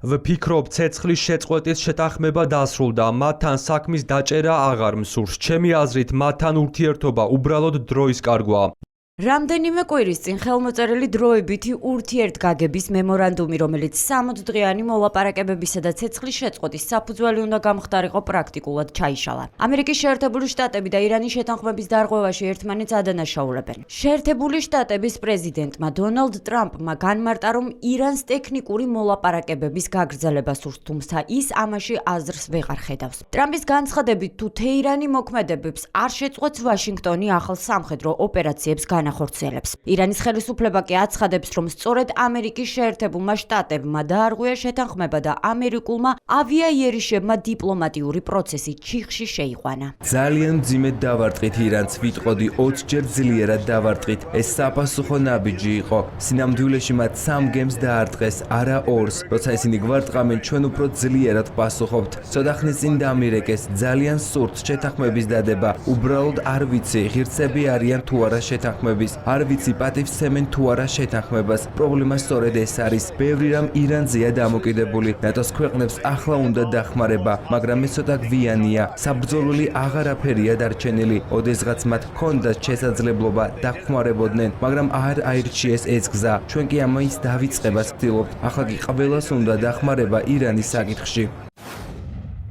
ვფიქრობ, ცეცხლის შეწყვეტის შეთანხმება დასრულდა, მათთან საქმის დაჭერა აღარ მსურს. ჩემი აზრით, მათთან ურთიერთობა უბრალოდ დროის კარგვაა. რამდენიმე კვირის წინ ხელმოწერილი დროებითი ურთიერთგაგების მემორანდუმი, რომელიც 60 დღიანი მოლაპარაკებებისა და ცეცხლის შეწყვეტის საფუძველი უნდა გამხდარიყო, პრაქტიკულად ჩაიშალა. ამერიკის შეერთებული შტატები და ირანის შეთანხმების დარღვევაში ერთმანეთს ადანაშაულებენ. შეერთებული შტატების პრეზიდენტმა დონალდ ტრამპმა განმარტა, რომ ირანს ტექნიკური მოლაპარაკებების გაგრძელება სურს, თუმცა ის ამაში აზრს ვეღარ ხედავს. ტრამპის განცხადებით, თუ თეირანი მოქმედებებს არ შეწყვეტს, ვაშინგტონი ახალ სამხედრო ოპერაციებს განახორციელებს. ირანის ხელისუფლება კი აცხადებს, რომ სწორედ ამერიკის შეერთებულმა შტატებმა დაარღვია შეთანხმება და ამერიკულმა ავიაიერიშებმა დიპლომატიური პროცესი ჩიხში შეიყვანა. ძალიან მძიმედ დავარტყით ირანს, ვიტყოდი 20 ჯერ ძლიერად დავარტყით. ეს საპასუხო ნაბიჯი იყო. სინამდვილეში მათ 3 გემს დაარტყეს, არა 2-ს. როცა ისინი გვარტყამენ, ჩვენ უფრო ძლიერად პასუხობთ. ცოტა ხნის წინ დამირეკეს, ძალიან სურთ შეთანხმების დადება. უბრალოდ არ ვიცი, ღირსები არიან თუ არა შეთანხმების. არ ვიცი, პატივსცემენ თუ არა შეთანხმებას. პრობლემა სწორედ ეს არის. ბევრი რამ ირანზეა დამოკიდებული. ნატოს ქვეყნებს ახლა უნდა დახმარება, მაგრამ ეს ცოტა გვიანია. საბრძოლველი აღარაფერია დარჩენილი. ოდესღაც მათ ჰქონდათ შესაძლებლობა დახმარებოდნენ, მაგრამ არ აირჩიეს ეს გზა. ჩვენ კი ამის დავიწყებას ვცდილობთ. ახლა კი ყველას უნდა დახმარება ირანის საკითხში.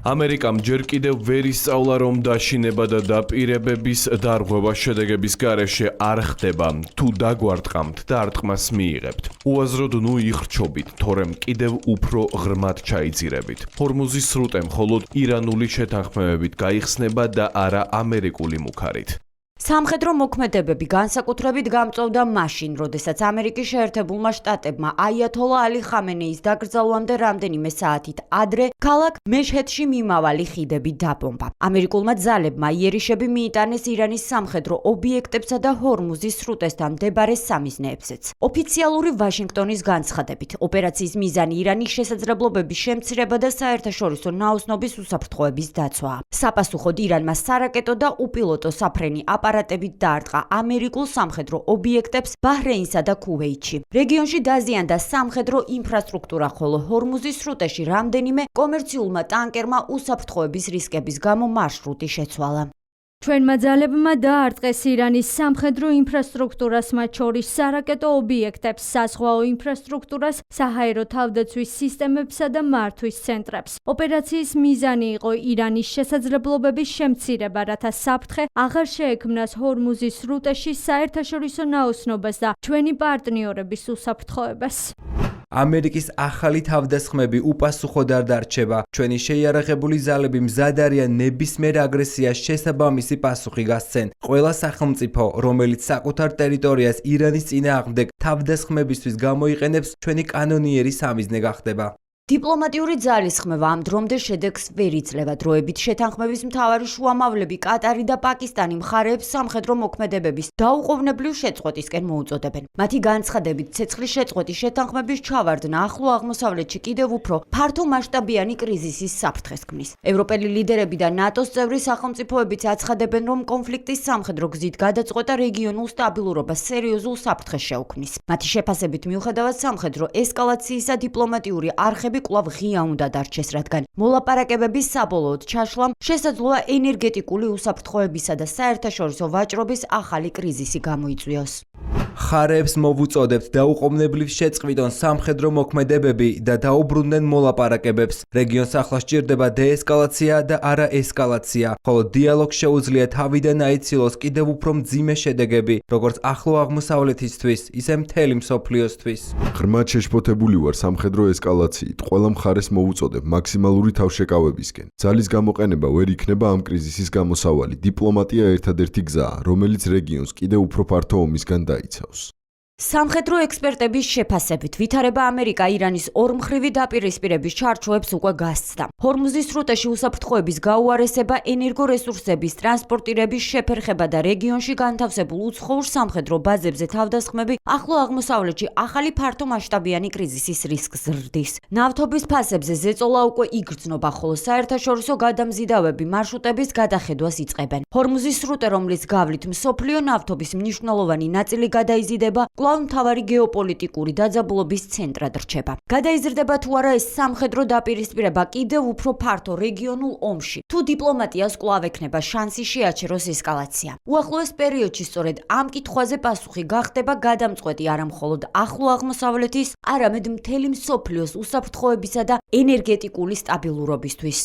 ამერიკამ ჯერ კიდევ ვერ ისწავლა, რომ დაშინება და დაპირებების დარღვევა შედეგების გარეშე არ ხდება. თუ დაგვარტყამთ და არტყმას მიიღებთ, უაზროდ ნუ იხრჩობით, თორემ კიდევ უფრო ღრმად ჩაიძირებით. ჰორმუზის სრუტე მხოლოდ ირანული შეთანხმებებით გაიხსნება და არა ამერიკული მუქარით. სამხედრო მოქმედებები განსაკუთრებით გამწვავდა მაშინ, როდესაც ამერიკის შეერთებულმა შტატებმა აიათოლა ალი ხამენეის დაკრძალვამდე რამდენიმე საათით ადრე ქალაქ მეშჰედში მიმავალი ხიდები დაბომბა. ამერიკულმა ძალებმა იერიშები მიიტანეს ირანის სამხედრო ობიექტებსა და ჰორმუზის სრუტესთან მდებარე სამიზნეებზეც. ოფიციალური ვაშინგტონის განცხადებით, ოპერაციის მიზანი ირანის შესაძლებლობების შემცირება და საერთაშორისო ნაოსნობის უსაფრთხოების დაცვაა. საპასუხოდ ირანმა სარაკეტო და უპილოტო საფრენი აპარატებით დაარტყა ამერიკულ სამხედრო ობიექტებს ბაჰრეინსა და ქუვეითში. რეგიონში დაზიანდა სამხედრო ინფრასტრუქტურა, ხოლო ჰორმუზის სრუტეში რამდენიმე კომერციულმა ტანკერმა უსაფრთხოების რისკების გამო მარშრუტი შეცვალა. ჩვენმა ძალებმა დაარტყეს ირანის სამხედრო ინფრასტრუქტურას, მათ შორის სარაკეტო ობიექტებს, საზღვაო ინფრასტრუქტურას, საჰაერო თავდაცვის სისტემებსა და მართვის ცენტრებს. ოპერაციის მიზანი იყო ირანის შესაძლებლობების შემცირება, რათა საფრთხე აღარ შეექმნას ჰორმუზის სრუტეში საერთაშორისო ნაოსნობას და ჩვენი პარტნიორების უსაფრთხოებას. ამერიკის ახალი თავდასხმები უპასუხოდ არ დარჩება. ჩვენი შეიარაღებული ძალები მზად არიან ნებისმიერ აგრესიას შესაბამისი პასუხი გასცენ. ყველა სახელმწიფო, რომელიც საკუთარ ტერიტორიას ირანის წინააღმდეგ თავდასხმებისთვის გამოიყენებს, ჩვენი კანონიერი სამიზნე გახდება. დიპლომატიური ძალისხმევა ამ დრომდე შედეგს ვერ იძლევა. დროებით შეთანხმების მთავარი შუამავლები კატარი და პაკისტანი მხარეებს სამხედრო მოქმედებების დაუყოვნებლივ შეწყვეტისკენ მოუწოდებენ. მათი განცხადებით, ცეცხლის შეწყვეტის შეთანხმების ჩავარდნა ახლო აღმოსავლეთში კიდევ უფრო ფართო მასშტაბიანი კრიზისის საფრთხეს ქმნის. ევროპელი ლიდერები და ნატოს წევრი სახელმწიფოებიც აცხადებენ, რომ კონფლიქტის სამხედრო გზით გადაწყვეტა რეგიონულ სტაბილურობას სერიოზულ საფრთხეს შეუქმნის. მათი შეფასებით, მიუხედავად სამხედრო ესკალაციისა, დიპლომატიური არხები კვლავ ღია უნდა დარჩეს, რადგან მოლაპარაკებების საბოლოოდ ჩაშლამ შესაძლოა ენერგეტიკული უსაფრთხოებისა და საერთაშორისო ვაჭრობის ახალი კრიზისი გამოიწვიოს. ხარებს მოვუწოდებთ დაუყოვნებლივ შეწყვიტონ სამხედრო მოქმედებები და დაუბრუნდნენ მოლაპარაკებებს. რეგიონს ახლა სჭირდება დეესკალაცია და არა ესკალაცია, ხოლო დიალოგ შეუძლია თავიდან აიცილოს კიდევ უფრო მძიმე შედეგები, როგორც ახლო აღმოსავლეთისთვის, ისე მთელი მსოფლიოსთვის. ღრმად შეშფოთებული ვარ სამხედრო ესკალაციით. ყველა მხარეს მოვუწოდებ მაქსიმალური თავშეკავებისკენ. ძალის გამოყენება ვერ იქნება ამ კრიზისის გამოსავალი. დიპლომატია ერთადერთი გზაა, რომელიც რეგიონს კიდევ უფრო ფართო ომისგან დაიცავს. სამხედრო ექსპერტების შეფასებით, ვითარება ამერიკა ირანის ორმხრივი დაპირისპირების ჩარჩოებს უკვე გასცდა. ჰორმუზის სრუტეში უსაფრთხოების გაუარესება, ენერგორესურსების ტრანსპორტირების შეფერხება და რეგიონში განთავსებულ უცხოურ სამხედრო ბაზებზე თავდასხმები ახლო აღმოსავლეთში ახალი ფართო მასშტაბიანი კრიზისის რისკს ზრდის. ნავთობის ფასებზე ზეწოლა უკვე იგრძნობა, ხოლო საერთაშორისო გადამზიდავები მარშრუტების გადახედვას იწყებენ. ჰორმუზის სრუტე, რომლის გავლით მსოფლიო ნავთობის მნიშვნელოვანი ნაწილი გადაიზიდება, კვლავ კვლავ მთავარი გეოპოლიტიკური დაძაბულობის ცენტრად რჩება. გადაიზრდება თუ არა ეს სამხედრო დაპირისპირება კიდევ უფრო ფართო რეგიონულ ომში, თუ დიპლომატიას კვლავ ექნება შანსი შეაჩეროს ესკალაცია. უახლოეს პერიოდში სწორედ ამ კითხვაზე პასუხი გახდება გადამწყვეტი არა მხოლოდ ახლო აღმოსავლეთის, არამედ მთელი მსოფლიოს უსაფრთხოებისა და ენერგეტიკული სტაბილურობისთვის.